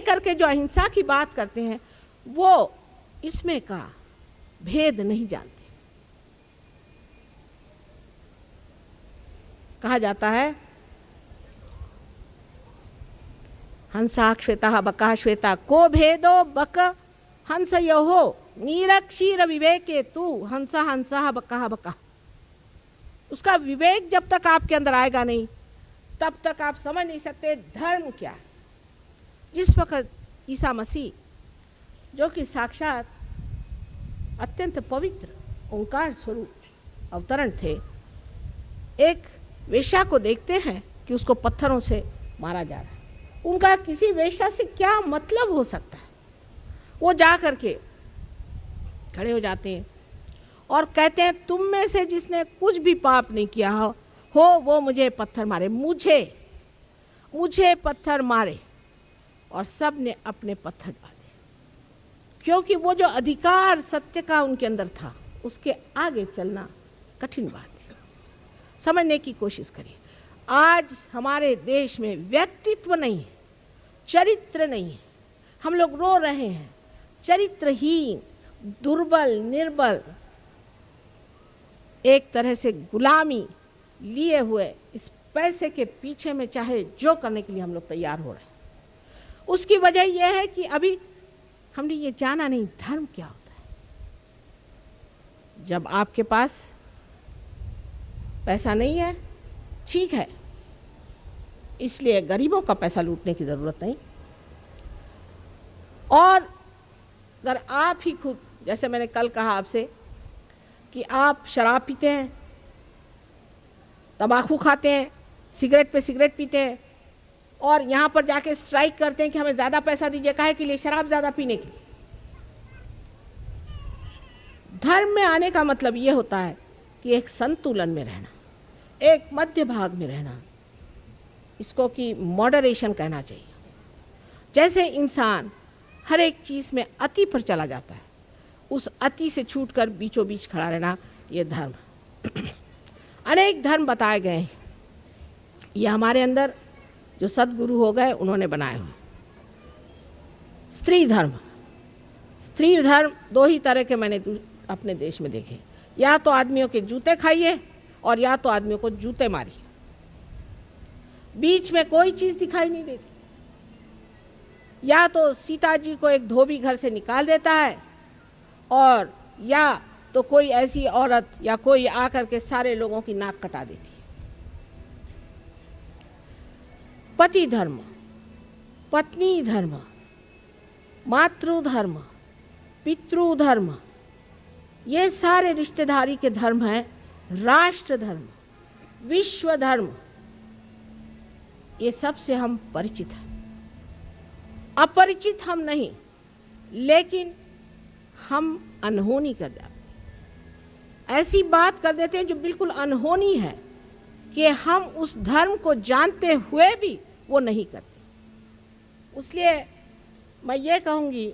करके जो अहिंसा की बात करते हैं वो इसमें का भेद नहीं जानते। कहा जाता है हंसा श्वेता बका श्वेता को भेदो बक हंस यो नीरक्षीर विवेके तू हंसा हंसा बका बका। उसका विवेक जब तक आपके अंदर आएगा नहीं तब तक आप समझ नहीं सकते धर्म क्या है। जिस वक्त ईसा मसीह जो कि साक्षात अत्यंत पवित्र ओंकार स्वरूप अवतरण थे, एक वेश्या को देखते हैं कि उसको पत्थरों से मारा जा रहा है। उनका किसी वेश्या से क्या मतलब हो सकता है? वो जा करके खड़े हो जाते हैं और कहते हैं तुम में से जिसने कुछ भी पाप नहीं किया हो वो मुझे पत्थर मारे। मुझे पत्थर मारे। और सब ने अपने पत्थर डाले, क्योंकि वो जो अधिकार सत्य का उनके अंदर था उसके आगे चलना कठिन बात है। समझने की कोशिश करिए। आज हमारे देश में व्यक्तित्व नहीं है, चरित्र नहीं है। हम लोग रो रहे हैं, चरित्रहीन, दुर्बल, निर्बल, एक तरह से गुलामी लिए हुए इस पैसे के पीछे में चाहे जो करने के लिए हम लोग तैयार हो रहे हैं। उसकी वजह यह है कि अभी हमने ये जाना नहीं धर्म क्या होता है। जब आपके पास पैसा नहीं है, ठीक है, इसलिए गरीबों का पैसा लूटने की जरूरत नहीं। और अगर आप ही खुद, जैसे मैंने कल कहा आपसे कि आप शराब पीते हैं, तंबाकू खाते हैं, सिगरेट पे सिगरेट पीते हैं और यहाँ पर जाके स्ट्राइक करते हैं कि हमें ज़्यादा पैसा दीजिए, काहे के लिए? शराब ज़्यादा पीने के लिए। धर्म में आने का मतलब ये होता है कि एक संतुलन में रहना, एक मध्य भाग में रहना, इसको कि मॉडरेशन कहना चाहिए। जैसे इंसान हर एक चीज़ में अति पर चला जाता है, उस अति से छूटकर बीचों बीच खड़ा रहना, ये धर्म। अनेक धर्म बताए गए हैं, ये हमारे अंदर जो सद्गुरु हो गए उन्होंने बनाए हुए। स्त्री धर्म, स्त्री धर्म दो ही तरह के मैंने अपने देश में देखे। या तो आदमियों के जूते खाइए और या तो आदमियों को जूते मारिए, बीच में कोई चीज़ दिखाई नहीं देती। या तो सीता जी को एक धोबी घर से निकाल देता है और या तो कोई ऐसी औरत या कोई आकर के सारे लोगों की नाक कटा देती है। पति धर्म, पत्नी धर्म, मातृ धर्म, पितृ धर्म, ये सारे रिश्तेदारी के धर्म हैं। राष्ट्र धर्म, विश्व धर्म, ये सब से हम परिचित हैं। अपरिचित हम नहीं, लेकिन हम अनहोनी कर जाते हैं। ऐसी बात कर देते हैं जो बिल्कुल अनहोनी है कि हम उस धर्म को जानते हुए भी वो नहीं करते। इसलिए मैं ये कहूँगी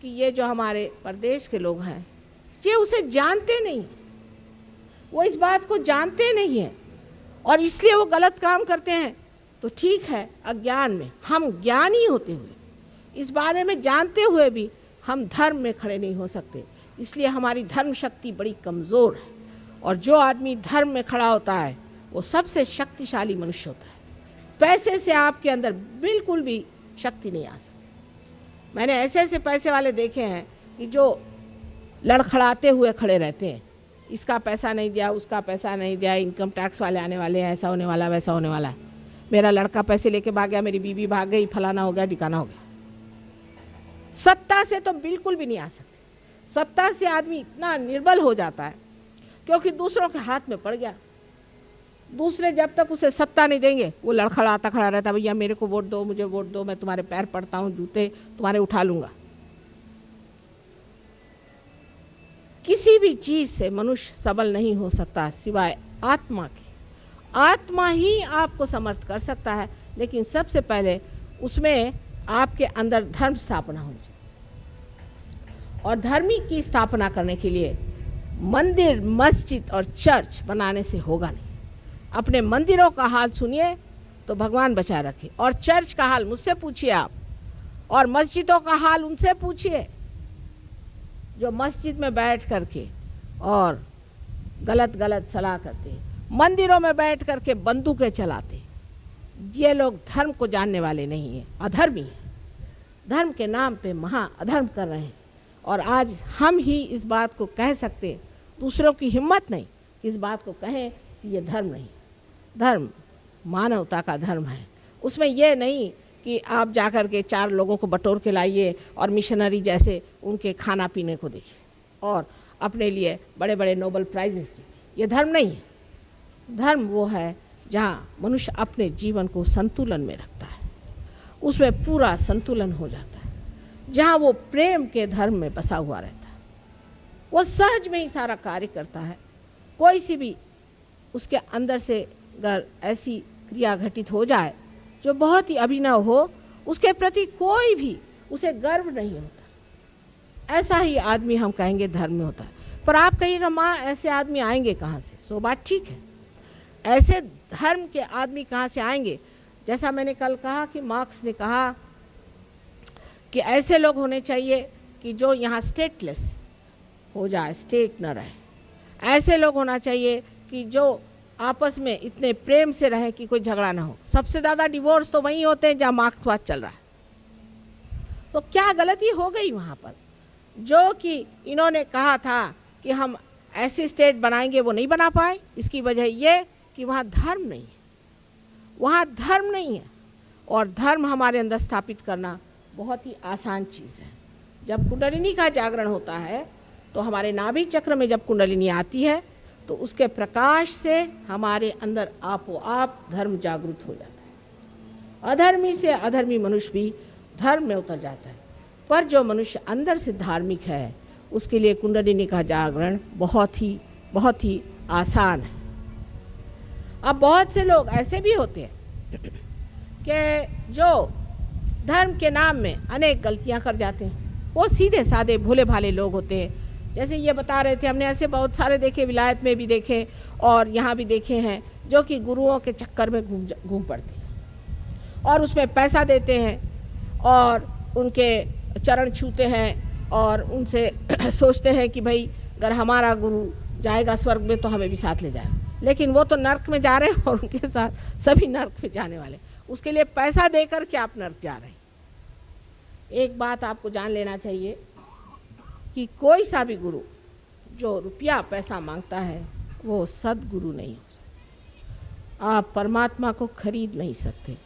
कि ये जो हमारे प्रदेश के लोग हैं ये उसे जानते नहीं, वो इस बात को जानते नहीं हैं और इसलिए वो गलत काम करते हैं। तो ठीक है, अज्ञान में, हम ज्ञानी होते हुए इस बारे में जानते हुए भी हम धर्म में खड़े नहीं हो सकते। इसलिए हमारी धर्म शक्ति बड़ी कमज़ोर है और जो आदमी धर्म में खड़ा होता है वो सबसे शक्तिशाली मनुष्य होता है। पैसे से आपके अंदर बिल्कुल भी शक्ति नहीं आ सकती। मैंने ऐसे ऐसे पैसे वाले देखे हैं कि जो लड़खड़ाते हुए खड़े रहते हैं, इसका पैसा नहीं दिया, उसका पैसा नहीं दिया, इनकम टैक्स वाले आने वाले हैं, ऐसा होने वाला, वैसा होने वाला है, मेरा लड़का पैसे लेके भाग गया, मेरी बीवी भाग गई, फलाना हो गया, ठिकाना हो गया। सत्ता से तो बिल्कुल भी नहीं आ सकते। सत्ता से आदमी इतना निर्बल हो जाता है क्योंकि दूसरों के हाथ में पड़ गया। दूसरे जब तक उसे सत्ता नहीं देंगे वो लड़खड़ाता खड़ा रहता है, भैया मेरे को वोट दो, मुझे वोट दो, मैं तुम्हारे पैर पड़ता हूँ, जूते तुम्हारे उठा लूंगा। किसी भी चीज से मनुष्य सबल नहीं हो सकता सिवाय आत्मा के। आत्मा ही आपको समर्थ कर सकता है, लेकिन सबसे पहले उसमें आपके अंदर धर्म स्थापना होनी चाहिए। और धर्मी की स्थापना करने के लिए मंदिर, मस्जिद और चर्च बनाने से होगा नहीं। अपने मंदिरों का हाल सुनिए तो भगवान बचा रखे, और चर्च का हाल मुझसे पूछिए आप और मस्जिदों का हाल उनसे पूछिए जो मस्जिद में बैठ करके और गलत गलत सलाह करते, मंदिरों में बैठ करके बंदूकें चलाते। ये लोग धर्म को जानने वाले नहीं हैं, अधर्मी हैं, धर्म के नाम पे महा अधर्म कर रहे हैं। और आज हम ही इस बात को कह सकते, दूसरों की हिम्मत नहीं इस बात को कहें कि ये धर्म नहीं। धर्म मानवता का धर्म है। उसमें ये नहीं कि आप जाकर के 4 लोगों को बटोर के लाइए और मिशनरी जैसे उनके खाना पीने को देखिए और अपने लिए बड़े बड़े नोबेल प्राइजेस जीते। ये धर्म नहीं है। धर्म वो है जहाँ मनुष्य अपने जीवन को संतुलन में रखता है, उसमें पूरा संतुलन हो जाता है, जहाँ वो प्रेम के धर्म में बसा हुआ रहता है, वो सहज में ही सारा कार्य करता है। कोई सी भी उसके अंदर से अगर ऐसी क्रिया घटित हो जाए जो बहुत ही अभिनव हो, उसके प्रति कोई भी उसे गर्व नहीं होता, ऐसा ही आदमी हम कहेंगे धर्म में होता है। पर आप कहिएगा माँ ऐसे आदमी आएंगे कहाँ से? सो बात ठीक है, ऐसे धर्म के आदमी कहाँ से आएंगे? जैसा मैंने कल कहा कि मार्क्स ने कहा कि ऐसे लोग होने चाहिए कि जो यहाँ स्टेटलेस हो जाए, स्टेट न रहे। ऐसे लोग होना चाहिए कि जो आपस में इतने प्रेम से रहे कि कोई झगड़ा ना हो। सबसे ज़्यादा डिवोर्स तो वहीं होते हैं जहाँ मार्क्सवाद चल रहा है। तो क्या गलती हो गई वहाँ पर? जो कि इन्होंने कहा था कि हम ऐसी स्टेट बनाएंगे, वो नहीं बना पाए। इसकी वजह ये कि वहाँ धर्म नहीं है, वहाँ धर्म नहीं है। और धर्म हमारे अंदर स्थापित करना बहुत ही आसान चीज़ है। जब कुंडलिनी का जागरण होता है तो हमारे नाभि चक्र में जब कुंडलिनी आती है तो उसके प्रकाश से हमारे अंदर आपो आप धर्म जागृत हो जाता है। अधर्मी से अधर्मी मनुष्य भी धर्म में उतर जाता है। पर जो मनुष्य अंदर से धार्मिक है उसके लिए कुंडलिनी का जागरण बहुत ही आसान है। अब बहुत से लोग ऐसे भी होते हैं कि जो धर्म के नाम में अनेक गलतियां कर जाते हैं। वो सीधे साधे भोले भाले लोग होते हैं। जैसे ये बता रहे थे, हमने ऐसे बहुत सारे देखे, विलायत में भी देखे और यहाँ भी देखे हैं, जो कि गुरुओं के चक्कर में घूम पड़ते हैं और उसमें पैसा देते हैं और उनके चरण छूते हैं और उनसे सोचते हैं कि भाई अगर हमारा गुरु जाएगा स्वर्ग में तो हमें भी साथ ले जाए। लेकिन वो तो नर्क में जा रहे हैं और उनके साथ सभी नर्क में जाने वाले। उसके लिए पैसा देकर के आप नर्क जा रहे हैं। एक बात आपको जान लेना चाहिए कि कोई सा भी गुरु जो रुपया पैसा मांगता है वो सद्गुरु नहीं हो सकता। आप परमात्मा को खरीद नहीं सकते।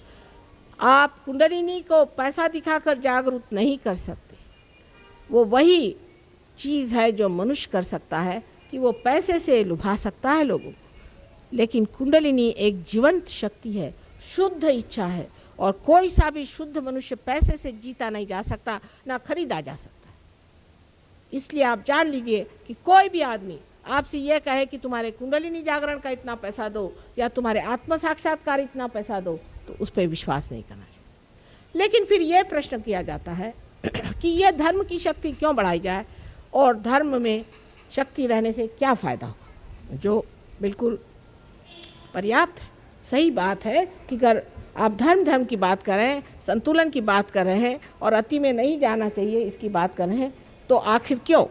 आप कुंडलिनी को पैसा दिखाकर जागरूक नहीं कर सकते। वो वही चीज़ है जो मनुष्य कर सकता है कि वो पैसे से लुभा सकता है लोगों को। लेकिन कुंडलिनी एक जीवंत शक्ति है, शुद्ध इच्छा है और कोई सा भी शुद्ध मनुष्य पैसे से जीता नहीं जा सकता, ना खरीदा जा सकता। इसलिए आप जान लीजिए कि कोई भी आदमी आपसे यह कहे कि तुम्हारे कुंडलिनी जागरण का इतना पैसा दो या तुम्हारे आत्म साक्षात्कार इतना पैसा दो, तो उस पर विश्वास नहीं करना चाहिए। लेकिन फिर यह प्रश्न किया जाता है कि यह धर्म की शक्ति क्यों बढ़ाई जाए और धर्म में शक्ति रहने से क्या फ़ायदा हो, जो बिल्कुल पर्याप्त है। सही बात है कि अगर आप धर्म की बात कर रहे हैं, संतुलन की बात कर रहे हैं और अति में नहीं जाना चाहिए इसकी बात कर रहे हैं, तो आखिर क्यों?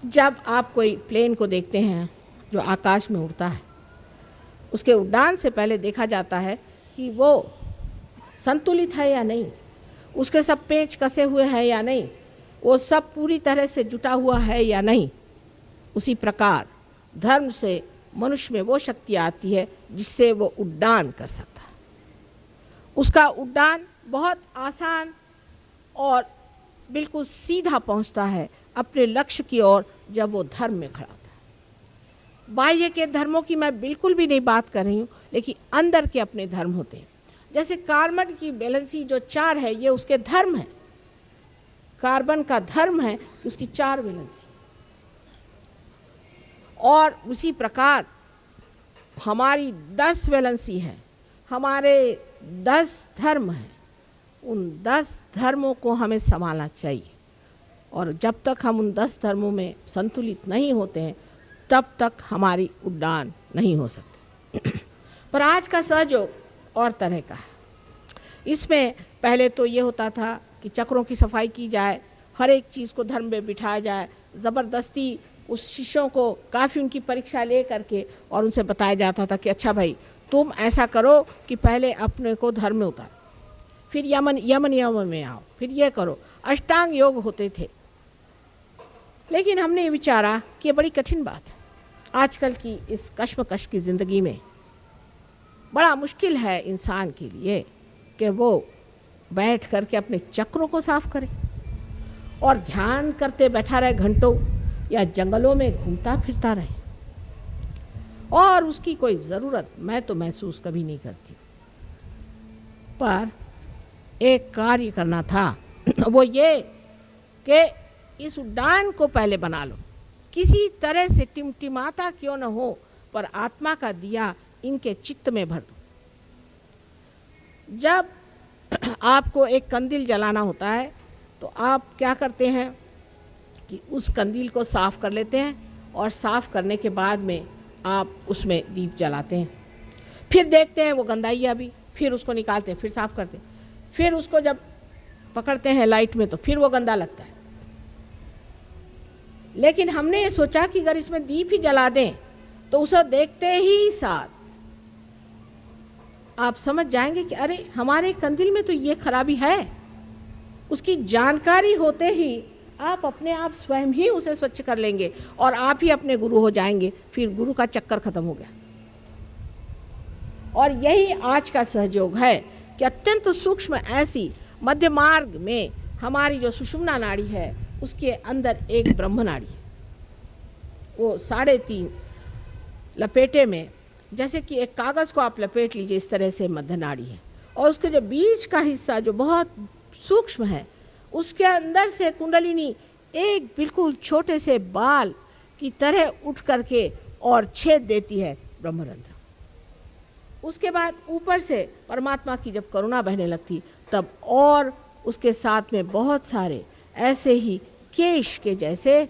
जब आप कोई प्लेन को देखते हैं जो आकाश में उड़ता है, उसके उड़ान से पहले देखा जाता है कि वो संतुलित है या नहीं, उसके सब पेच कसे हुए हैं या नहीं, वो सब पूरी तरह से जुटा हुआ है या नहीं। उसी प्रकार धर्म से मनुष्य में वो शक्ति आती है जिससे वो उड्डान कर सकता है। उसका उड्डान बहुत आसान और बिल्कुल सीधा पहुंचता है अपने लक्ष्य की ओर जब वो धर्म में खड़ा होता है। बाह्य के धर्मों की मैं बिल्कुल भी नहीं बात कर रही हूँ, लेकिन अंदर के अपने धर्म होते हैं। जैसे कार्बन की वैलेंसी जो 4 है, ये उसके धर्म है। कार्बन का धर्म है कि उसकी 4 वैलेंसी। और उसी प्रकार हमारी 10 वैलेंसी है, हमारे 10 धर्म हैं। उन 10 धर्मों को हमें संभालना चाहिए और जब तक हम उन 10 धर्मों में संतुलित नहीं होते हैं तब तक हमारी उड्डान नहीं हो सकती। पर आज का सहयोग और तरह का है। इसमें पहले तो ये होता था कि चक्रों की सफाई की जाए, हर एक चीज़ को धर्म में बिठाया जाए, ज़बरदस्ती उस शिष्यों को काफ़ी उनकी परीक्षा ले करके और उनसे बताया जाता था कि अच्छा भाई तुम ऐसा करो कि पहले अपने को धर्म में उतारो, फिर यम नियम में आओ, फिर ये करो। अष्टांग योग होते थे। लेकिन हमने ये विचारा कि ये बड़ी कठिन बात है आजकल की इस कश्मकश की ज़िंदगी में। बड़ा मुश्किल है इंसान के लिए कि वो बैठ करके अपने चक्रों को साफ करे और ध्यान करते बैठा रहे घंटों, या जंगलों में घूमता फिरता रहे, और उसकी कोई ज़रूरत मैं तो महसूस कभी नहीं करती। पर एक कार्य करना था, वो ये कि इस उड्डान को पहले बना लो, किसी तरह से टिमटिमाता क्यों न हो, पर आत्मा का दिया इनके चित्त में भर दो। जब आपको एक कंदील जलाना होता है तो आप क्या करते हैं कि उस कंदील को साफ़ कर लेते हैं, और साफ़ करने के बाद में आप उसमें दीप जलाते हैं, फिर देखते हैं वो गंदाइयाँ भी, फिर उसको निकालते हैं, फिर साफ़ करते हैं, फिर उसको जब पकड़ते हैं लाइट में तो फिर वो गंदा लगता है। लेकिन हमने ये सोचा कि अगर इसमें दीप ही जला दें तो उसे देखते ही साथ आप समझ जाएंगे कि अरे हमारे कंदील में तो ये खराबी है। उसकी जानकारी होते ही आप अपने आप स्वयं ही उसे स्वच्छ कर लेंगे और आप ही अपने गुरु हो जाएंगे। फिर गुरु का चक्कर खत्म हो गया। और यही आज का सहयोग है कि अत्यंत सूक्ष्म ऐसी मध्य मार्ग में हमारी जो सुषुम्ना नाड़ी है उसके अंदर एक ब्रह्म नाड़ी है, वो 3.5 लपेटे में, जैसे कि एक कागज़ को आप लपेट लीजिए इस तरह से मध्य नाड़ी है, और उसके जो बीच का हिस्सा जो बहुत सूक्ष्म है उसके अंदर से कुंडलिनी एक बिल्कुल छोटे से बाल की तरह उठ करके और छेद देती है ब्रह्मरंध्र। उसके बाद ऊपर से परमात्मा की जब करुणा बहने लगती तब और उसके साथ में बहुत सारे ऐसे ही केश के जैसे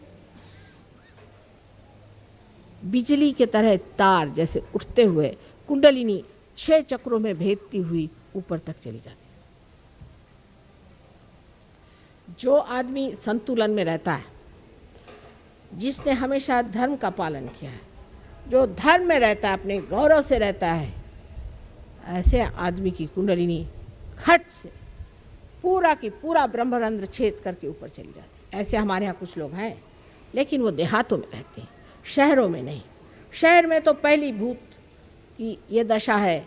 बिजली के तरह तार जैसे उठते हुए कुंडलिनी 6 चक्रों में भेदती हुई ऊपर तक चली जाती है। जो आदमी संतुलन में रहता है, जिसने हमेशा धर्म का पालन किया है, जो धर्म में रहता है, अपने गौरव से रहता है, ऐसे आदमी की कुंडलिनी खट से पूरा की पूरा ब्रह्मरंध्र छेद करके ऊपर चली जाती है। ऐसे हमारे यहाँ कुछ लोग हैं, लेकिन वो देहातों में रहते हैं, शहरों में नहीं। शहर में तो पहली भूत की ये दशा है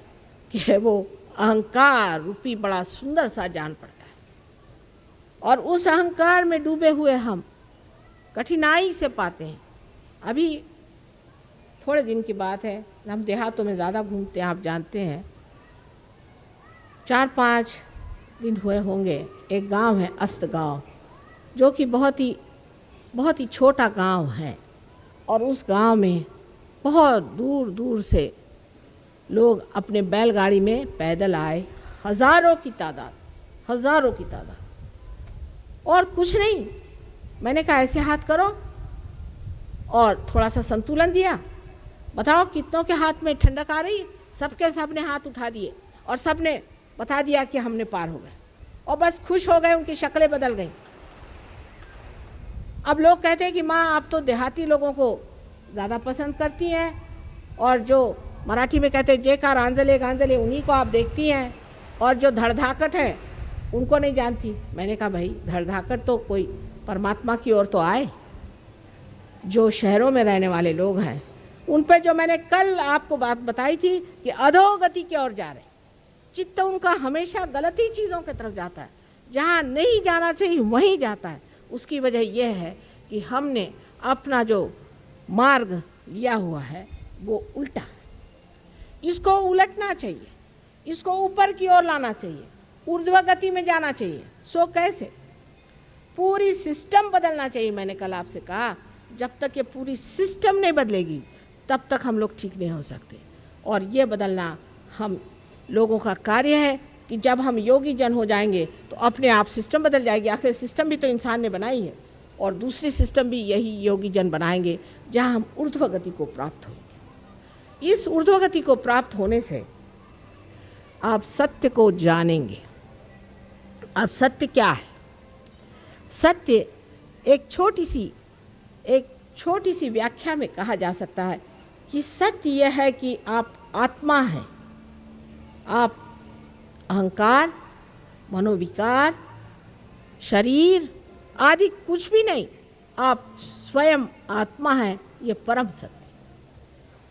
कि वो अहंकार रूपी बड़ा सुंदर सा जान पड़ता है, और उस अहंकार में डूबे हुए हम कठिनाई से पाते हैं। अभी थोड़े दिन की बात है, हम देहातों में ज़्यादा घूमते हैं, आप जानते हैं। 4-5 दिन हुए होंगे, एक गांव है अस्त गांव, जो कि बहुत ही छोटा गांव है, और उस गांव में बहुत दूर दूर से लोग अपने बैलगाड़ी में पैदल आए, हज़ारों की तादाद, और कुछ नहीं। मैंने कहा ऐसे हाथ करो, और थोड़ा सा संतुलन दिया। बताओ कितनों के हाथ में ठंडक आ रही है? सबने हाथ उठा दिए और सबने बता दिया कि हमने पार हो गए, और बस खुश हो गए, उनकी शक्लें बदल गई। अब लोग कहते हैं कि माँ आप तो देहाती लोगों को ज़्यादा पसंद करती हैं, और जो मराठी में कहते हैं जेकार आंजले गांजले उन्हीं को आप देखती हैं, और जो धड़धाकट है उनको नहीं जानती। मैंने कहा भाई धड़धाकट तो कोई परमात्मा की ओर तो आए। जो शहरों में रहने वाले लोग हैं उन पे जो मैंने कल आपको बात बताई थी कि अधोगति की ओर जा रहे, चित्त उनका हमेशा गलत ही चीज़ों की तरफ जाता है, जहाँ नहीं जाना चाहिए वहीं जाता है। उसकी वजह यह है कि हमने अपना जो मार्ग लिया हुआ है वो उल्टा है। इसको उलटना चाहिए, इसको ऊपर की ओर लाना चाहिए, ऊर्ध्व गति में जाना चाहिए। सो कैसे? पूरी सिस्टम बदलना चाहिए। मैंने कल आपसे कहा जब तक ये पूरी सिस्टम नहीं बदलेगी तब तक हम लोग ठीक नहीं हो सकते, और ये बदलना हम लोगों का कार्य है कि जब हम योगी जन हो जाएंगे तो अपने आप सिस्टम बदल जाएगी। आखिर सिस्टम भी तो इंसान ने बनाई है, और दूसरी सिस्टम भी यही योगी जन बनाएंगे, जहाँ हम ऊर्ध्व गति को प्राप्त होंगे। इस ऊर्ध्व गति को प्राप्त होने से आप सत्य को जानेंगे, अब सत्य क्या है? सत्य एक छोटी सी व्याख्या में कहा जा सकता है कि सत्य यह है कि आप आत्मा हैं। आप अहंकार, मनोविकार, शरीर आदि कुछ भी नहीं, आप स्वयं आत्मा हैं। ये परम सत्य।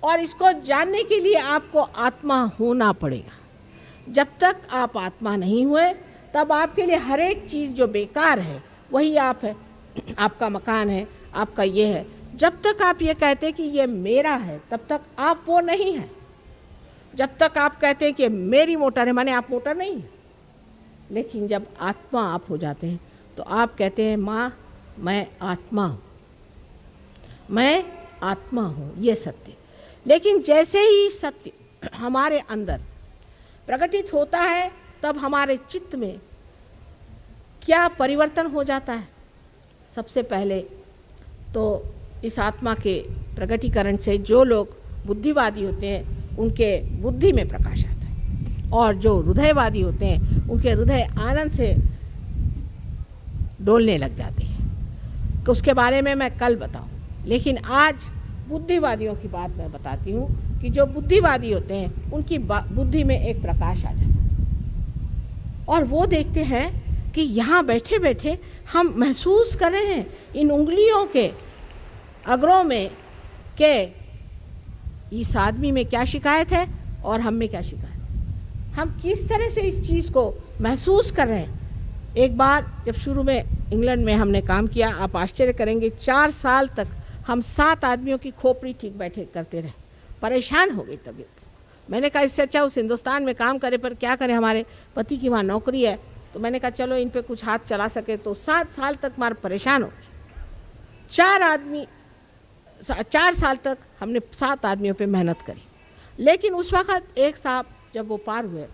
और इसको जानने के लिए आपको आत्मा होना पड़ेगा। जब तक आप आत्मा नहीं हुए तब आपके लिए हर एक चीज़ जो बेकार है वही आप है। आपका मकान है, आपका ये है। जब तक आप ये कहते कि ये मेरा है तब तक आप वो नहीं है। जब तक आप कहते हैं कि मेरी मोटर है, माने आप मोटर नहीं है। लेकिन जब आत्मा आप हो जाते हैं तो आप कहते हैं माँ मैं आत्मा हूँ, मैं आत्मा हूँ। ये सत्य। लेकिन जैसे ही सत्य हमारे अंदर प्रकटित होता है तब हमारे चित्त में क्या परिवर्तन हो जाता है? सबसे पहले तो इस आत्मा के प्रकटीकरण से जो लोग बुद्धिवादी होते हैं उनके बुद्धि में प्रकाश आता है, और जो हृदयवादी होते हैं उनके हृदय आनंद से डोलने लग जाते हैं। तो उसके बारे में मैं कल बताऊं। लेकिन आज बुद्धिवादियों की बात मैं बताती हूँ कि जो बुद्धिवादी होते हैं उनकी बुद्धि में एक प्रकाश आ जाता है, और वो देखते हैं कि यहाँ बैठे बैठे हम महसूस कर रहे हैं इन उंगलियों के अग्रों में कि इस आदमी में क्या शिकायत है और हम में क्या शिकायत है। हम किस तरह से इस चीज़ को महसूस कर रहे हैं। एक बार जब शुरू में इंग्लैंड में हमने काम किया, आप आश्चर्य करेंगे, 4 साल तक हम 7 आदमियों की खोपड़ी ठीक बैठे करते रहे। परेशान हो गई तबीयत। मैंने कहा इससे अच्छा उस हिंदुस्तान में काम करे, पर क्या करें, हमारे पति की वहाँ नौकरी है। तो मैंने कहा चलो इन पे कुछ हाथ चला सके। तो 7 साल तक हमारे परेशान हो गए। 4 साल तक हमने 7 आदमियों पे मेहनत करी। लेकिन उस वक़्त एक साहब जब वो पार हुए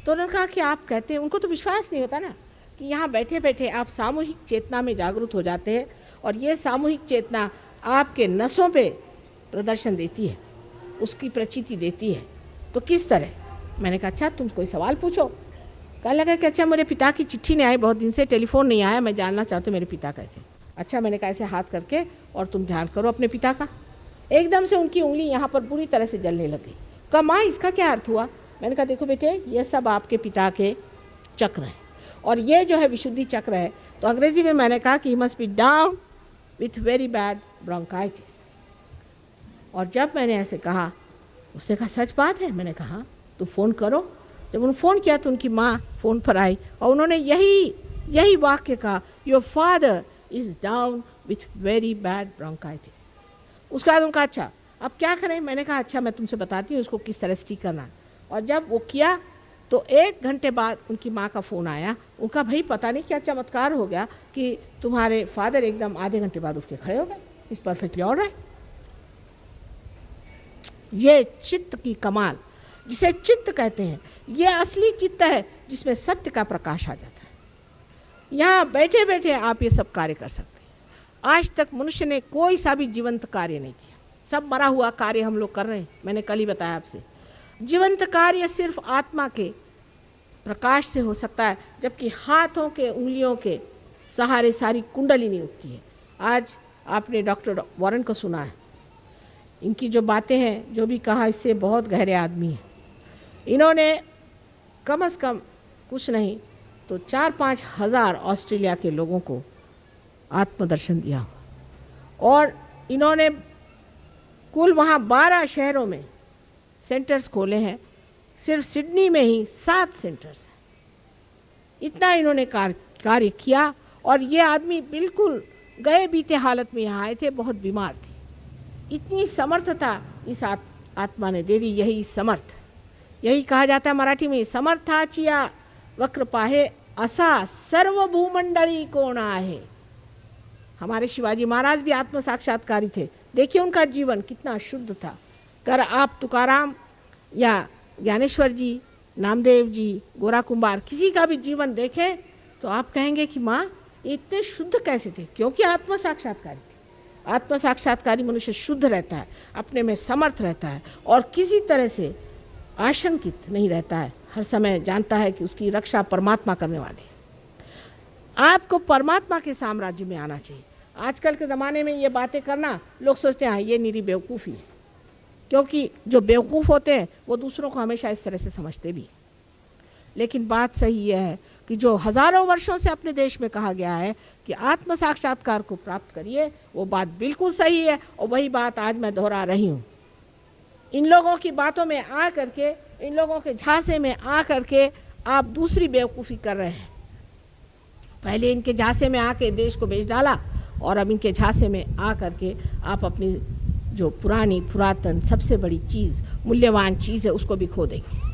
तो उन्होंने कहा कि आप कहते हैं, उनको तो विश्वास नहीं होता ना कि यहाँ बैठे बैठे आप सामूहिक चेतना में जागरूक हो जाते हैं, और ये सामूहिक चेतना आपके नसों पे प्रदर्शन देती है, उसकी प्रचिति देती है। तो किस तरह? मैंने कहा अच्छा तुम कोई सवाल पूछो। कहने लगा कि अच्छा मेरे पिता की चिट्ठी नहीं आई, बहुत दिन से टेलीफोन नहीं आया, मैं जानना चाहती हूँ मेरे पिता कैसे। अच्छा, मैंने कहा ऐसे हाथ करके और तुम ध्यान करो अपने पिता का। एकदम से उनकी उंगली यहाँ पर बुरी तरह से जलने लगी। कहा माँ इसका क्या अर्थ हुआ? मैंने कहा देखो बेटे, ये सब आपके पिता के चक्र हैं, और ये जो है विशुद्धि चक्र है। तो अंग्रेजी में मैंने कहा कि he must be down with very bad bronchitis. और जब मैंने ऐसे कहा, उसने कहा सच बात है? मैंने कहा तो फ़ोन करो। जब उन्होंने फ़ोन किया तो उनकी माँ फ़ोन पर आई और उन्होंने यही वाक्य कहा, your father is down with very bad bronchitis. उसके बाद उनका अच्छा अब क्या करें? मैंने कहा अच्छा मैं तुमसे बताती हूँ इसको किस तरह से ठीक करना। और जब वो किया तो 1 घंटे बाद उनकी माँ का फ़ोन आया। उनका भाई पता नहीं क्या चमत्कार हो गया कि तुम्हारे फादर एकदम आधे घंटे बाद उठ के खड़े हो गए, इस परफेक्टली ऑलराइट। ये चित्त की कमाल, जिसे चित्त कहते हैं, ये असली चित्त है जिसमें सत्य का प्रकाश आ जाता है। यहाँ बैठे बैठे आप ये सब कार्य कर सकते हैं। आज तक मनुष्य ने कोई सा भी जीवंत कार्य नहीं किया, सब मरा हुआ कार्य हम लोग कर रहे हैं। मैंने कल ही बताया आपसे, जीवंत कार्य सिर्फ आत्मा के प्रकाश से हो सकता है, जबकि हाथों के उंगलियों के सहारे सारी कुंडली नहीं उठती है। आज आपने डॉक्टर वॉरेन को सुना है, इनकी जो बातें हैं, जो भी कहा, इससे बहुत गहरे आदमी हैं। इन्होंने कम से कम कुछ नहीं तो 4-5 हज़ार ऑस्ट्रेलिया के लोगों को आत्मदर्शन दिया, और इन्होंने कुल वहाँ 12 शहरों में सेंटर्स खोले हैं। सिर्फ सिडनी में ही 7 सेंटर्स हैं। इतना इन्होंने कार्य किया, और ये आदमी बिल्कुल गए बीते हालत में यहाँ आए थे, बहुत बीमार थे। इतनी समर्थता इस आत्मा ने दे दी। यही समर्थ, यही कहा जाता है मराठी में, समर्थाचिया वक्र पाहे असा सर्व भूमंडली कोण आहे। हमारे शिवाजी महाराज भी आत्म साक्षात्कारी थे। देखिए उनका जीवन कितना शुद्ध था। कर आप तुकाराम या ज्ञानेश्वर जी, नामदेव जी, गोरा कुंभार, किसी का भी जीवन देखें तो आप कहेंगे कि माँ इतने शुद्ध कैसे थे? क्योंकि आत्म साक्षात्कारी थे। आत्म साक्षात्कारी मनुष्य शुद्ध रहता है, अपने में समर्थ रहता है, और किसी तरह से आशंकित नहीं रहता है। हर समय जानता है कि उसकी रक्षा परमात्मा करने वाले हैं। आपको परमात्मा के साम्राज्य में आना चाहिए। आजकल के ज़माने में ये बातें करना, लोग सोचते हैं ये निरी बेवकूफ़ी है, क्योंकि जो बेवकूफ़ होते हैं वो दूसरों को हमेशा इस तरह से समझते भी। लेकिन बात सही यह है कि जो हज़ारों वर्षों से अपने देश में कहा गया है कि आत्म साक्षात्कार को प्राप्त करिए, वो बात बिल्कुल सही है। और वही बात आज मैं दोहरा रही हूँ। इन लोगों की बातों में आ करके, इन लोगों के झांसे में आ करके आप दूसरी बेवकूफ़ी कर रहे हैं। पहले इनके झांसे में आके देश को बेच डाला, और अब इनके झांसे में आ करके आप अपनी जो पुरातन सबसे बड़ी चीज़, मूल्यवान चीज़ है, उसको भी खो देंगे।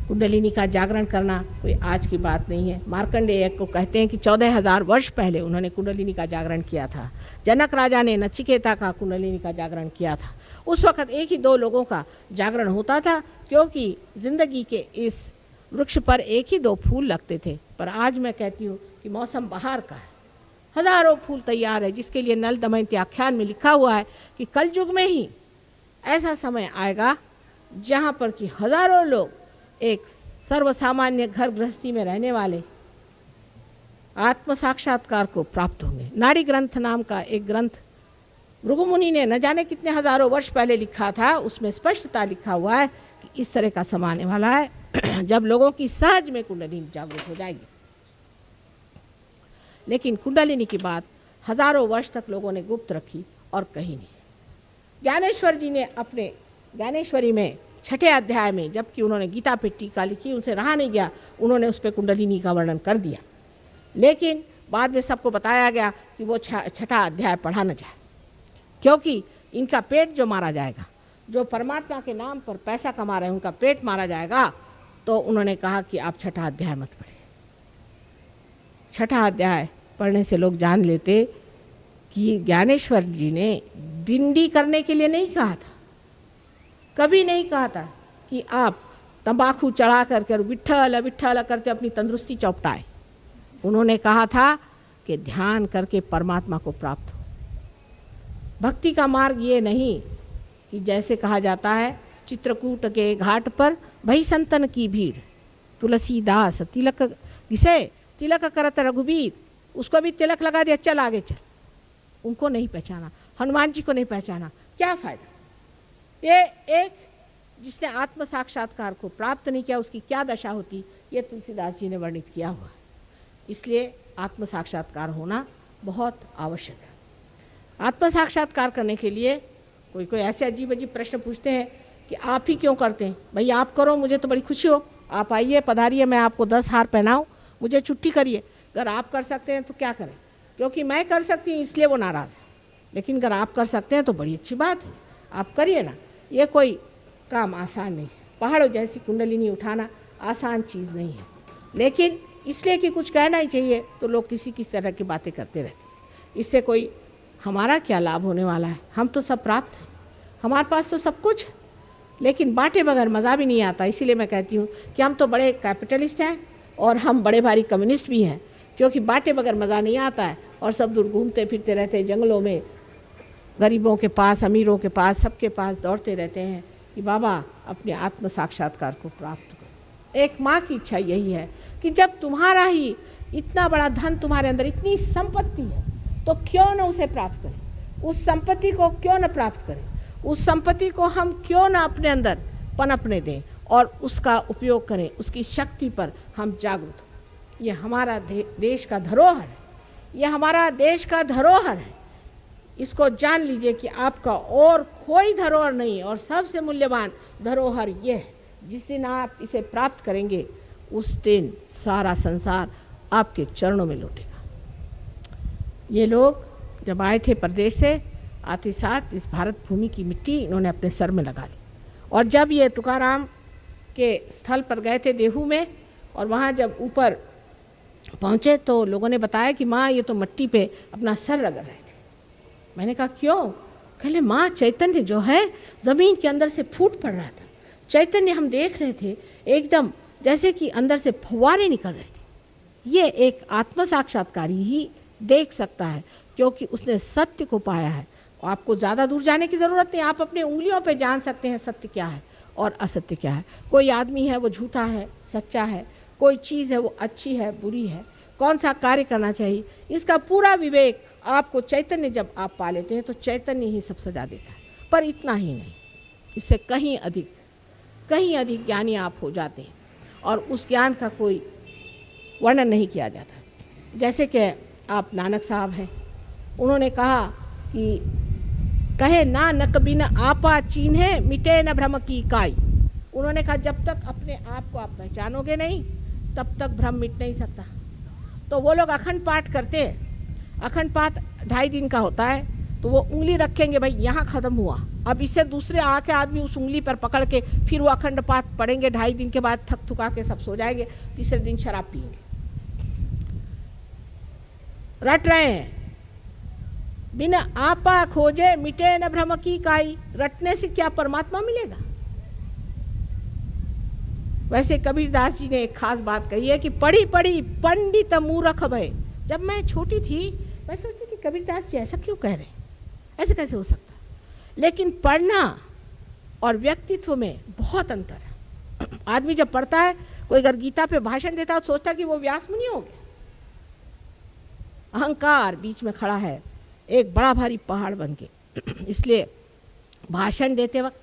कुंडलिनी का जागरण करना कोई आज की बात नहीं है। मार्कंडेय को कहते हैं कि 14,000 वर्ष पहले उन्होंने कुंडलिनी का जागरण किया था। जनक राजा ने नचिकेता का कुंडलिनी का जागरण किया था। उस वक्त एक ही दो लोगों का जागरण होता था, क्योंकि जिंदगी के इस वृक्ष पर एक ही दो फूल लगते थे। पर आज मैं कहती हूँ कि मौसम बहार का है, हजारों फूल तैयार है, जिसके लिए नल दमयंती आख्यान में लिखा हुआ है कि कल युग में ही ऐसा समय आएगा जहाँ पर कि हजारों लोग एक सर्वसामान्य घर गृहस्थी में रहने वाले आत्म साक्षात्कार को प्राप्त होंगे। नाड़ी ग्रंथ नाम का एक ग्रंथ भृगु मुनि ने न जाने कितने हजारों वर्ष पहले लिखा था। उसमें स्पष्टता लिखा हुआ है कि इस तरह का समय आने वाला है जब लोगों की सहज में कुंडलिनी जागृत हो जाएगी। लेकिन कुंडलिनी की बात हजारों वर्ष तक लोगों ने गुप्त रखी और कही नहीं। ज्ञानेश्वर जी ने अपने ज्ञानेश्वरी में 6ठे अध्याय में, जबकि उन्होंने गीता पे टीका लिखी, उनसे रहा नहीं गया, उन्होंने उस पर कुंडलिनी का वर्णन कर दिया। लेकिन बाद में सबको बताया गया कि वो 6ठा अध्याय पढ़ा न जाए, क्योंकि इनका पेट जो मारा जाएगा, जो परमात्मा के नाम पर पैसा कमा रहे हैं उनका पेट मारा जाएगा। तो उन्होंने कहा कि आप 6ठा अध्याय मत पढ़िए। 6ठा अध्याय पढ़ने से लोग जान लेते कि ज्ञानेश्वर जी ने डिंडी करने के लिए नहीं कहा था, कभी नहीं कहा था कि आप तंबाकू चढ़ा करके विट्ठल विट्ठल करते अपनी तंदुरुस्ती चौपटाए। उन्होंने कहा था कि ध्यान करके परमात्मा को प्राप्त हो। भक्ति का मार्ग ये नहीं कि जैसे कहा जाता है चित्रकूट के घाट पर भई संतन की भीड़, तुलसीदास तिलक जिसे तिलक करत रघुबीर, उसको भी तिलक लगा दिया, चल आगे चल। उनको नहीं पहचाना, हनुमान जी को नहीं पहचाना, क्या फायदा। ये एक जिसने आत्म साक्षात्कार को प्राप्त नहीं किया उसकी क्या दशा होती, ये तुलसीदास जी ने वर्णित किया हुआ। इसलिए आत्म साक्षात्कार होना बहुत आवश्यक है। आत्म साक्षात्कार करने के लिए कोई कोई ऐसे अजीब अजीब प्रश्न पूछते हैं कि आप ही क्यों करते हैं, भाई आप करो, मुझे तो बड़ी खुशी हो, आप आइए पधारिए, मैं आपको 10 हार पहनाऊँ, मुझे छुट्टी करिए। अगर आप कर सकते हैं तो क्या करें, क्योंकि मैं कर सकती हूँ इसलिए वो नाराज़ है। लेकिन अगर आप कर सकते हैं तो बड़ी अच्छी बात है, आप करिए ना। ये कोई काम आसान नहीं है, पहाड़ों जैसी कुंडलिनी उठाना आसान चीज़ नहीं है। लेकिन इसलिए कि कुछ कहना ही चाहिए तो लोग किसी किस तरह की बातें करते रहते हैं। इससे कोई हमारा क्या लाभ होने वाला है, हम तो सब प्राप्त हैं, हमारे पास तो सब कुछ है, लेकिन बांटे बगैर मज़ा भी नहीं आता। इसीलिए मैं कहती हूँ कि हम तो बड़े कैपिटलिस्ट हैं और हम बड़े भारी कम्युनिस्ट भी हैं, क्योंकि बांटे बगैर मज़ा नहीं आता है और सब दूर घूमते फिरते रहते हैं जंगलों में, गरीबों के पास, अमीरों के पास, सबके पास दौड़ते रहते हैं कि बाबा अपने आत्म साक्षात्कार को प्राप्त करो। एक माँ की इच्छा यही है कि जब तुम्हारा ही इतना बड़ा धन, तुम्हारे अंदर इतनी संपत्ति है, तो क्यों न उसे प्राप्त करें, उस संपत्ति को क्यों न प्राप्त करें, उस संपत्ति को हम क्यों न अपने अंदर पनपने दें और उसका उपयोग करें, उसकी शक्ति पर हम जागरूक हों। ये हमारा देश का धरोहर है, ये हमारा देश का धरोहर है। इसको जान लीजिए कि आपका और कोई धरोहर नहीं, और सबसे मूल्यवान धरोहर ये है। जिस दिन आप इसे प्राप्त करेंगे उस दिन सारा संसार आपके चरणों में लौटेगा। ये लोग जब आए थे प्रदेश से, आते साथ इस भारत भूमि की मिट्टी इन्होंने अपने सर में लगा ली। और जब ये तुकाराम के स्थल पर गए थे देहू में, और वहाँ जब ऊपर पहुँचे तो लोगों ने बताया कि माँ ये तो मिट्टी पे अपना सर रगड़ रहे थे। मैंने कहा क्यों? कहले माँ चैतन्य जो है ज़मीन के अंदर से फूट पड़ रहा था, चैतन्य हम देख रहे थे एकदम जैसे कि अंदर से फव्वारे निकल रहे थे। ये एक आत्म साक्षात्कारी ही देख सकता है, क्योंकि उसने सत्य को पाया है। और आपको ज़्यादा दूर जाने की ज़रूरत नहीं, आप अपने उंगलियों पे जान सकते हैं सत्य क्या है और असत्य क्या है। कोई आदमी है वो झूठा है, सच्चा है, कोई चीज़ है वो अच्छी है, बुरी है, कौन सा कार्य करना चाहिए, इसका पूरा विवेक आपको चैतन्य जब आप पा लेते हैं तो चैतन्य ही सब सजा देता है। पर इतना ही नहीं, इससे कहीं अधिक ज्ञानी आप हो जाते हैं और उस ज्ञान का कोई वर्णन नहीं किया जाता। जैसे कि आप नानक साहब हैं, उन्होंने कहा कि कहे नानक बिन आपा चीन्हे मिटे न भ्रम की इकाई। उन्होंने कहा जब तक अपने आप को आप पहचानोगे नहीं तब तक भ्रम मिट नहीं सकता। तो वो लोग अखंड पाठ करते हैं, अखंड पाठ 2.5 दिन का होता है, तो वो उंगली रखेंगे, भाई यहाँ ख़त्म हुआ, अब इससे दूसरे आके आदमी उस उंगली पर पकड़ के फिर वो अखंड पाठ पढ़ेंगे। 2.5 दिन के बाद थक थुका के सब सो जाएंगे, तीसरे दिन शराब पिएंगे। रट रहे हैं, बिना आपा खोजे मिटे न भ्रम की काई। रटने से क्या परमात्मा मिलेगा? वैसे कबीरदास जी ने एक खास बात कही है कि पढ़ी पढ़ी पंडित मूर्ख भय। जब मैं छोटी थी मैं सोचती थी कबीरदास जी ऐसा क्यों कह रहे हैं, ऐसे कैसे हो सकता है? लेकिन पढ़ना और व्यक्तित्व में बहुत अंतर है। आदमी जब पढ़ता है, कोई अगर गीता पे भाषण देता है तो सोचता है कि वो व्यास मुनि हो गया। अहंकार बीच में खड़ा है, एक बड़ा भारी पहाड़ बन के। इसलिए भाषण देते वक्त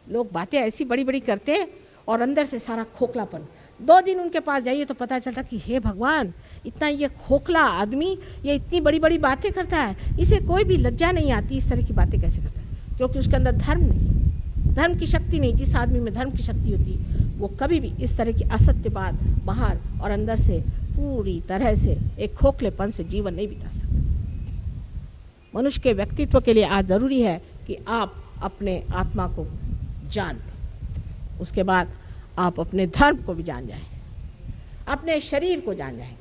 लोग बातें ऐसी बड़ी बड़ी करते हैं और अंदर से सारा खोखलापन। 2 दिन उनके पास जाइए तो पता चलता कि हे भगवान, इतना ये खोखला आदमी ये इतनी बड़ी बड़ी बातें करता है, इसे कोई भी लज्जा नहीं आती, इस तरह की बातें कैसे करता है? क्योंकि उसके अंदर धर्म नहीं, धर्म की शक्ति नहीं। जिस आदमी में धर्म की शक्ति होती वो कभी भी इस तरह की असत्य बात बाहर और अंदर से पूरी तरह से एक खोखलेपन से जीवन नहीं बिता सकता। मनुष्य के व्यक्तित्व के लिए आज जरूरी है कि आप अपने आत्मा को जान लें, उसके बाद आप अपने धर्म को भी जान जाएंगे, अपने शरीर को जान जाएंगे,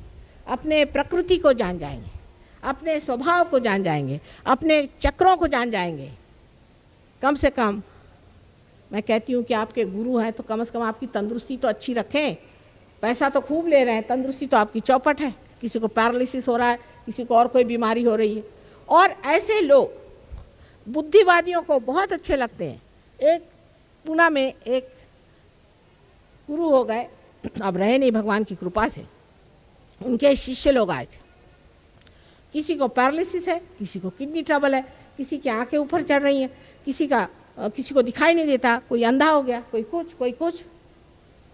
अपने प्रकृति को जान जाएंगे, अपने स्वभाव को जान जाएंगे, अपने चक्रों को जान जाएंगे। कम से कम मैं कहती हूँ कि आपके गुरु हैं तो कम से कम आपकी तंदुरुस्ती तो अच्छी रखें। पैसा तो खूब ले रहे हैं, तंदुरुस्ती तो आपकी चौपट है। किसी को पैरालिसिस हो रहा है, किसी को और कोई बीमारी हो रही है। और ऐसे लोग बुद्धिवादियों को बहुत अच्छे लगते हैं। एक पूना में एक गुरु हो गए, अब रहे नहीं भगवान की कृपा से, उनके शिष्य लोग आए थे। किसी को पैरालिसिस है, किसी को किडनी ट्रबल है, किसी की आंखें ऊपर चढ़ रही हैं, किसी को दिखाई नहीं देता, कोई अंधा हो गया, कोई कुछ।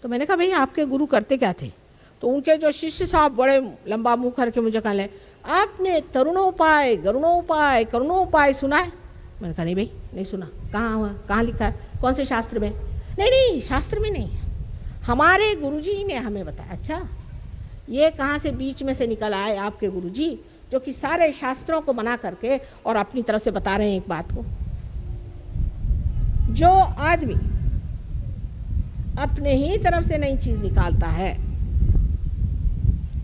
तो मैंने कहा भाई आपके गुरु करते क्या थे? तो उनके जो शिष्य साहब बड़े लंबा मुंह करके मुझे कहने, आपने तरुणोपाय गरुणोपाय करुणोपाय सुना है? मैंने कहा नहीं भाई, नहीं सुना। कहाँ लिखा है? कौन से शास्त्र में? नहीं, शास्त्र में नहीं, हमारे गुरुजी ने हमें बताया। अच्छा, ये कहाँ से बीच में से निकल आए आपके गुरुजी, जो कि सारे शास्त्रों को मना करके और अपनी तरफ से बता रहे हैं एक बात को। जो आदमी अपने ही तरफ से नई चीज निकालता है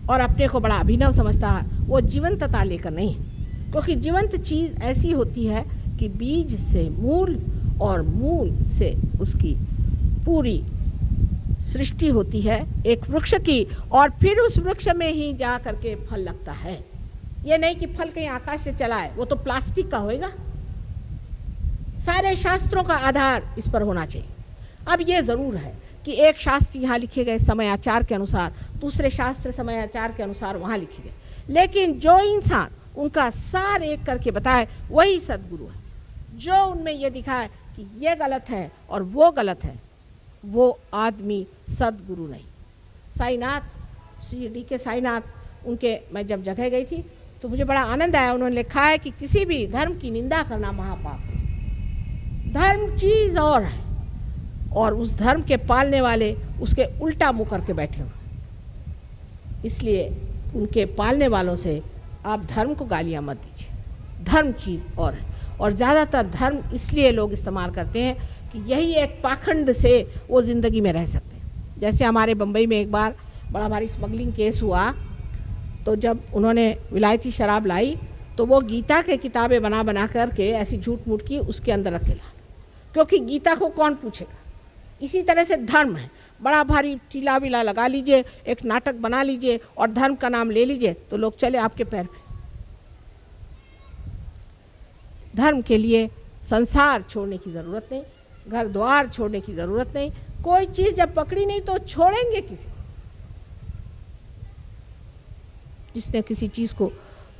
और अपने को बड़ा अभिनव समझता है, वो जीवंतता लेकर नहीं, क्योंकि जीवंत चीज ऐसी होती है कि बीज से मूल और मूल से उसकी पूरी सृष्टि होती है एक वृक्ष की, और फिर उस वृक्ष में ही जा करके फल लगता है। ये नहीं कि फल कहीं आकाश से चला है, वो तो प्लास्टिक का होएगा। सारे शास्त्रों का आधार इस पर होना चाहिए। अब ये जरूर है कि एक शास्त्र यहाँ लिखे गए समयाचार के अनुसार, दूसरे शास्त्र समयाचार के अनुसार वहाँ लिखे गए, लेकिन जो इंसान उनका सार एक करके बताए वही सदगुरु है। जो उनमें ये दिखाए कि ये गलत है और वो गलत है, वो आदमी सदगुरु नहीं। साईनाथ, शिरडी के साईनाथ, उनके मैं जब जगह गई थी तो मुझे बड़ा आनंद आया। उन्होंने लिखा है कि किसी भी धर्म की निंदा करना महापाप है। धर्म चीज और है, और उस धर्म के पालने वाले उसके उल्टा मुंह करके बैठे हुए। इसलिए उनके पालने वालों से आप धर्म को गालियां मत दीजिए। धर्म चीज और है, और ज़्यादातर धर्म इसलिए लोग इस्तेमाल करते हैं कि यही एक पाखंड से वो ज़िंदगी में रह सकते हैं। जैसे हमारे बम्बई में एक बार बड़ा भारी स्मगलिंग केस हुआ, तो जब उन्होंने विलायती शराब लाई तो वो गीता के किताबें बना बना करके ऐसी झूठ मूठ की उसके अंदर रखे ला, क्योंकि गीता को कौन पूछेगा। इसी तरह से धर्म है, बड़ा भारी टीला विला लगा लीजिए, एक नाटक बना लीजिए और धर्म का नाम ले लीजिए तो लोग चले आपके पैर पे। धर्म के लिए संसार छोड़ने की जरूरत नहीं, घर द्वार छोड़ने की जरूरत नहीं। कोई चीज जब पकड़ी नहीं तो छोड़ेंगे किसे? जिसने किसी चीज़ को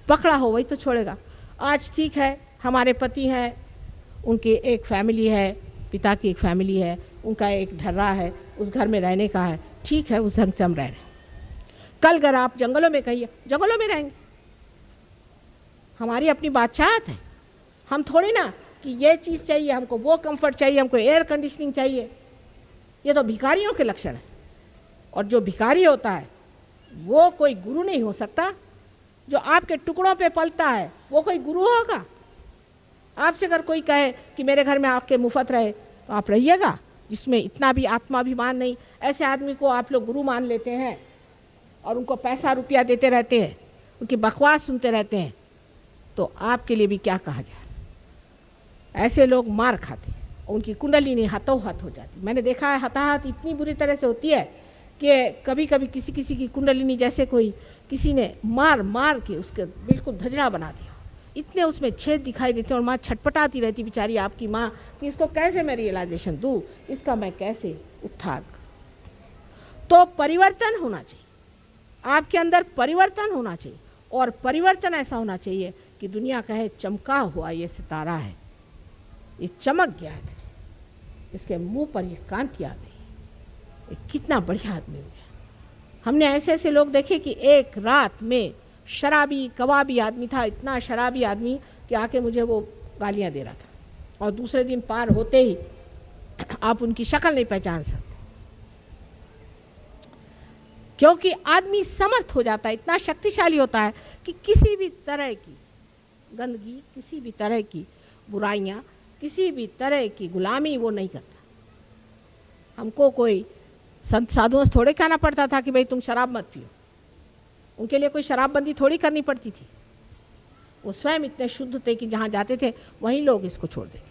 पकड़ा हो वही तो छोड़ेगा। आज ठीक है, हमारे पति हैं, उनकी एक फैमिली है, पिता की एक फैमिली है, उनका एक ढर्रा है, उस घर में रहने का है, ठीक है, उस ढंग से हम रह रहे हैं। कल अगर आप जंगलों में कहिए, जंगलों में रहेंगे, हमारी अपनी बादशाहत है। हम थोड़ी ना कि ये चीज़ चाहिए हमको, वो कंफर्ट चाहिए हमको, एयर कंडीशनिंग चाहिए, ये तो भिखारियों के लक्षण है। और जो भिखारी होता है वो कोई गुरु नहीं हो सकता। जो आपके टुकड़ों पे पलता है वो कोई गुरु होगा? आपसे अगर कोई कहे कि मेरे घर में आपके मुफ्त रहे तो आप रहिएगा, जिसमें इतना भी आत्माभिमान नहीं। ऐसे आदमी को आप लोग गुरु मान लेते हैं और उनको पैसा रुपया देते रहते हैं, उनकी बकवास सुनते रहते हैं, तो आपके लिए भी क्या कहा जाए। ऐसे लोग मार खाते, उनकी कुंडलिनी हाथों हाथ हो जाती। मैंने देखा है हताहत इतनी बुरी तरह से होती है कि कभी कभी किसी किसी की कुंडलिनी जैसे कोई किसी ने मार मार के उसके बिल्कुल धजड़ा बना दिया, इतने उसमें छेद दिखाई देते हैं और माँ छटपटाती रहती बेचारी आपकी माँ कि इसको कैसे मैं रियलाइजेशन दूँ, इसका मैं कैसे उत्थान करूँ। तो परिवर्तन होना चाहिए, आपके अंदर परिवर्तन होना चाहिए। और परिवर्तन ऐसा होना चाहिए कि दुनिया कहे चमका हुआ ये सितारा है, ये चमक गया है, इसके मुंह पर ये कांति आ गई, ये कितना बढ़िया आदमी हो गया। हमने ऐसे ऐसे लोग देखे कि एक रात में शराबी कबाबी आदमी था, इतना शराबी आदमी कि आके मुझे वो गालियां दे रहा था, और दूसरे दिन पार होते ही आप उनकी शक्ल नहीं पहचान सकते, क्योंकि आदमी समर्थ हो जाता है, इतना शक्तिशाली होता है कि किसी भी तरह की गंदगी, किसी भी तरह की बुराइयां, किसी भी तरह की गुलामी वो नहीं करता। हमको कोई संत साधुओं से थोड़े कहना पड़ता था कि भाई तुम शराब मत पियो, उनके लिए कोई शराबबंदी थोड़ी करनी पड़ती थी। वो स्वयं इतने शुद्ध थे कि जहाँ जाते थे वहीं लोग इसको छोड़ देते।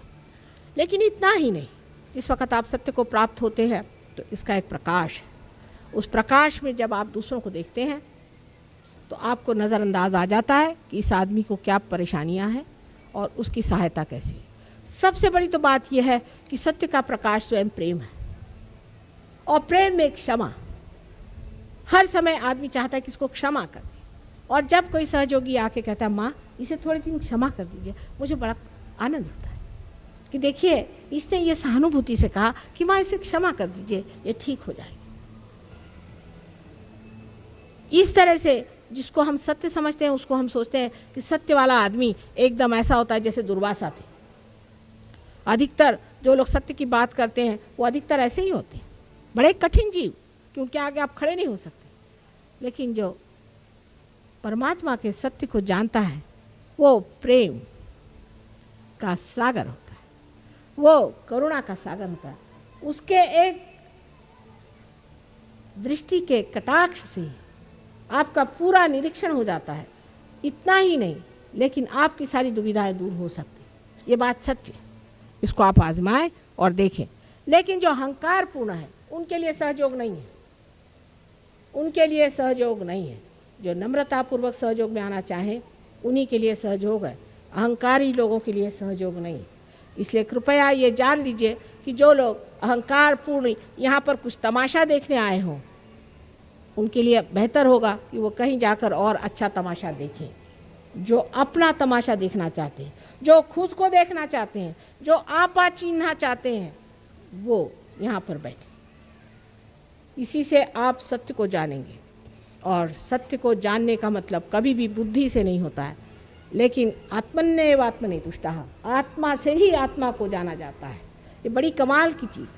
लेकिन इतना ही नहीं, जिस वक्त आप सत्य को प्राप्त होते हैं तो इसका एक प्रकाश है, उस प्रकाश में जब आप दूसरों को देखते हैं तो आपको नज़रअंदाज आ जाता है कि इस आदमी को क्या परेशानियां हैं और उसकी सहायता कैसी है। सबसे बड़ी तो बात यह है कि सत्य का प्रकाश स्वयं प्रेम है, और प्रेम में क्षमा। हर समय आदमी चाहता है कि इसको क्षमा कर दे, और जब कोई सहयोगी आके कहता है माँ इसे थोड़े दिन क्षमा कर दीजिए, मुझे बड़ा आनंद होता है कि देखिए इसने ये सहानुभूति से कहा कि माँ इसे क्षमा कर दीजिए, ये ठीक हो जाएगी। इस तरह से जिसको हम सत्य समझते हैं उसको हम सोचते हैं कि सत्य वाला आदमी एकदम ऐसा होता है जैसे दुर्वासा थे। अधिकतर जो लोग सत्य की बात करते हैं वो अधिकतर ऐसे ही होते हैं, बड़े कठिन जीव, क्योंकि आगे आप खड़े नहीं हो सकते। लेकिन जो परमात्मा के सत्य को जानता है वो प्रेम का सागर होता है, वो करुणा का सागर होता है। उसके एक दृष्टि के कटाक्ष से आपका पूरा निरीक्षण हो जाता है। इतना ही नहीं, लेकिन आपकी सारी दुविधाएं दूर हो सकती। ये बात सच्ची है, इसको आप आजमाएं और देखें। लेकिन जो अहंकार पूर्ण है उनके लिए सहयोग नहीं है, उनके लिए सहयोग नहीं है। जो नम्रतापूर्वक सहयोग में आना चाहें उन्हीं के लिए सहयोग है, अहंकारी लोगों के लिए सहयोग नहीं है। इसलिए कृपया ये जान लीजिए कि जो लोग अहंकार पूर्ण यहाँ पर कुछ तमाशा देखने आए हों, उनके लिए बेहतर होगा कि वो कहीं जाकर और अच्छा तमाशा देखें। जो अपना तमाशा देखना चाहते हैं, जो खुद को देखना चाहते हैं, जो आपा चिन्हना चाहते हैं, वो यहाँ पर बैठे। इसी से आप सत्य को जानेंगे, और सत्य को जानने का मतलब कभी भी बुद्धि से नहीं होता है, लेकिन आत्मन्येव आत्मनि तुष्टः, आत्मा से ही आत्मा को जाना जाता है। ये बड़ी कमाल की चीज़ है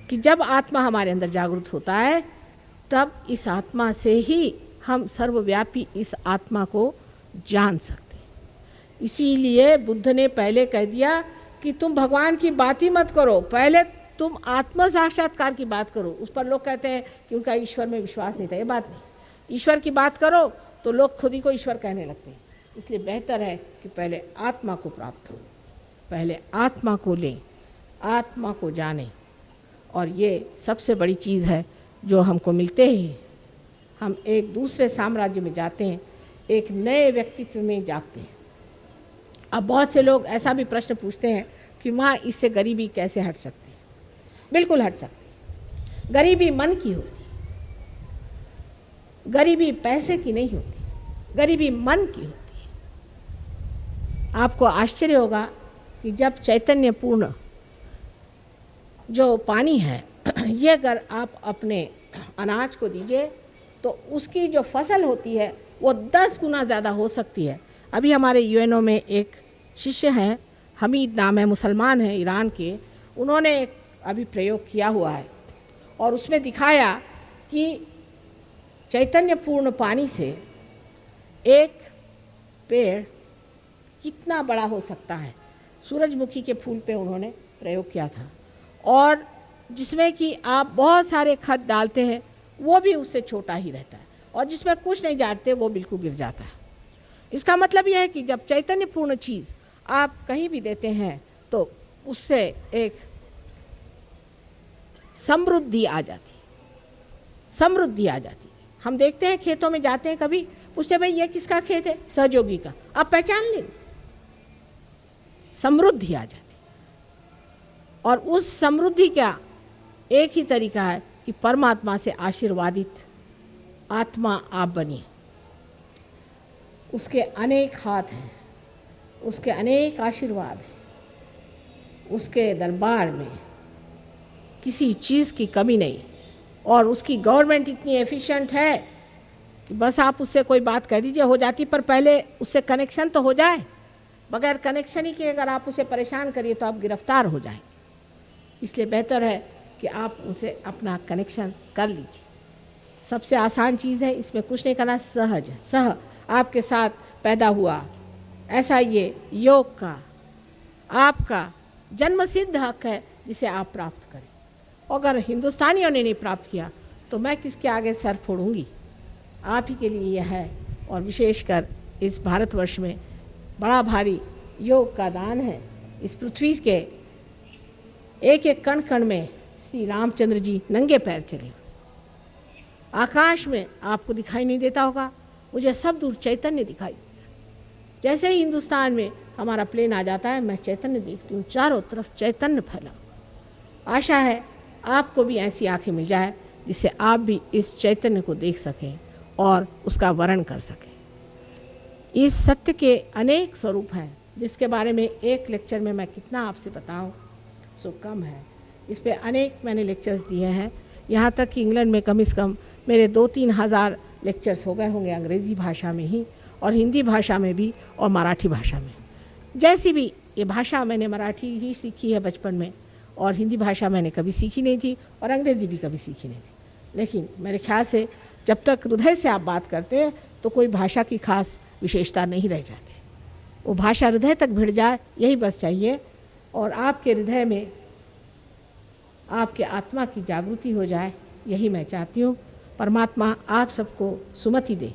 कि जब आत्मा हमारे अंदर जागृत होता है तब इस आत्मा से ही हम सर्वव्यापी इस आत्मा को जान सकते हैं। इसीलिए बुद्ध ने पहले कह दिया कि तुम भगवान की बात ही मत करो, पहले तुम आत्म साक्षात्कार की बात करो। उस पर लोग कहते हैं कि उनका ईश्वर में विश्वास नहीं था। ये बात नहीं, ईश्वर की बात करो तो लोग खुद ही को ईश्वर कहने लगते हैं। इसलिए बेहतर है कि पहले आत्मा को प्राप्त हो, पहले आत्मा को लें, आत्मा को जानें। और ये सबसे बड़ी चीज़ है जो हमको मिलते ही हम एक दूसरे साम्राज्य में जाते हैं, एक नए व्यक्तित्व में जागते हैं। अब बहुत से लोग ऐसा भी प्रश्न पूछते हैं कि माँ इससे गरीबी कैसे हट सकती है? बिल्कुल हट सकती है। गरीबी मन की होती है, गरीबी पैसे की नहीं होती, गरीबी मन की होती है। आपको आश्चर्य होगा कि जब चैतन्य पूर्ण जो पानी है ये अगर आप अपने अनाज को दीजिए तो उसकी जो फसल होती है वो 10 गुना ज़्यादा हो सकती है। अभी हमारे यूएनओ में एक शिष्य हैं, हमीद नाम है, मुसलमान हैं ईरान के, उन्होंने एक अभी प्रयोग किया हुआ है और उसमें दिखाया कि चैतन्यपूर्ण पानी से एक पेड़ कितना बड़ा हो सकता है। सूरजमुखी के फूल पे उन्होंने प्रयोग किया था और जिसमें कि आप बहुत सारे खत डालते हैं वो भी उससे छोटा ही रहता है और जिसमें कुछ नहीं डालते वो बिल्कुल गिर जाता है। इसका मतलब यह है कि जब चैतन्यपूर्ण चीज़ आप कहीं भी देते हैं तो उससे एक समृद्धि आ जाती है, समृद्धि आ जाती है। हम देखते हैं खेतों में जाते हैं, कभी पूछते भाई ये किसका खेत है, सहयोगी का, आप पहचान लेंगे, समृद्धि आ जाती है। और उस समृद्धि का एक ही तरीका है कि परमात्मा से आशीर्वादित आत्मा आप बनिए। उसके अनेक हाथ हैं, उसके अनेक आशीर्वाद हैं, उसके दरबार में किसी चीज़ की कमी नहीं और उसकी गवर्नमेंट इतनी एफिशिएंट है कि बस आप उससे कोई बात कह दीजिए हो जाती, पर पहले उससे कनेक्शन तो हो जाए। बगैर कनेक्शन ही के अगर आप उसे परेशान करिए तो आप गिरफ्तार हो जाएंगे। इसलिए बेहतर है कि आप उसे अपना कनेक्शन कर लीजिए। सबसे आसान चीज़ है, इसमें कुछ नहीं करना, सहज है, सह आपके साथ पैदा हुआ। ऐसा ये योग का आपका जन्मसिद्ध हक है जिसे आप प्राप्त करें। अगर हिंदुस्तानियों ने नहीं प्राप्त किया तो मैं किसके आगे सर फोड़ूंगी। आप ही के लिए यह है और विशेषकर इस भारतवर्ष में बड़ा भारी योग का दान है। इस पृथ्वी के एक एक कण कण में श्री रामचंद्र जी नंगे पैर चले। आकाश में आपको दिखाई नहीं देता होगा, मुझे सब दूर चैतन्य दिखाई देता। जैसे ही हिंदुस्तान में हमारा प्लेन आ जाता है मैं चैतन्य देखती हूँ, चारों तरफ चैतन्य फैला। आशा है आपको भी ऐसी आंखें मिल जाए जिससे आप भी इस चैतन्य को देख सकें और उसका वर्णन कर सकें। इस सत्य के अनेक स्वरूप हैं जिसके बारे में एक लेक्चर में मैं कितना आपसे बताऊं सो कम है। इस पे अनेक मैंने लेक्चर्स दिए हैं, यहाँ तक कि इंग्लैंड में कम से कम मेरे 2-3 हज़ार लेक्चर्स हो गए होंगे अंग्रेज़ी भाषा में ही और हिंदी भाषा में भी और मराठी भाषा में। जैसी भी ये भाषा मैंने मराठी ही सीखी है बचपन में और हिंदी भाषा मैंने कभी सीखी नहीं थी और अंग्रेज़ी भी कभी सीखी नहीं थी। लेकिन मेरे ख्याल से जब तक हृदय से आप बात करते हैं तो कोई भाषा की खास विशेषता नहीं रह जाती। वो भाषा हृदय तक भिड़ जाए यही बस चाहिए और आपके हृदय में आपके आत्मा की जागृति हो जाए, यही मैं चाहती हूँ। परमात्मा आप सबको सुमति दे।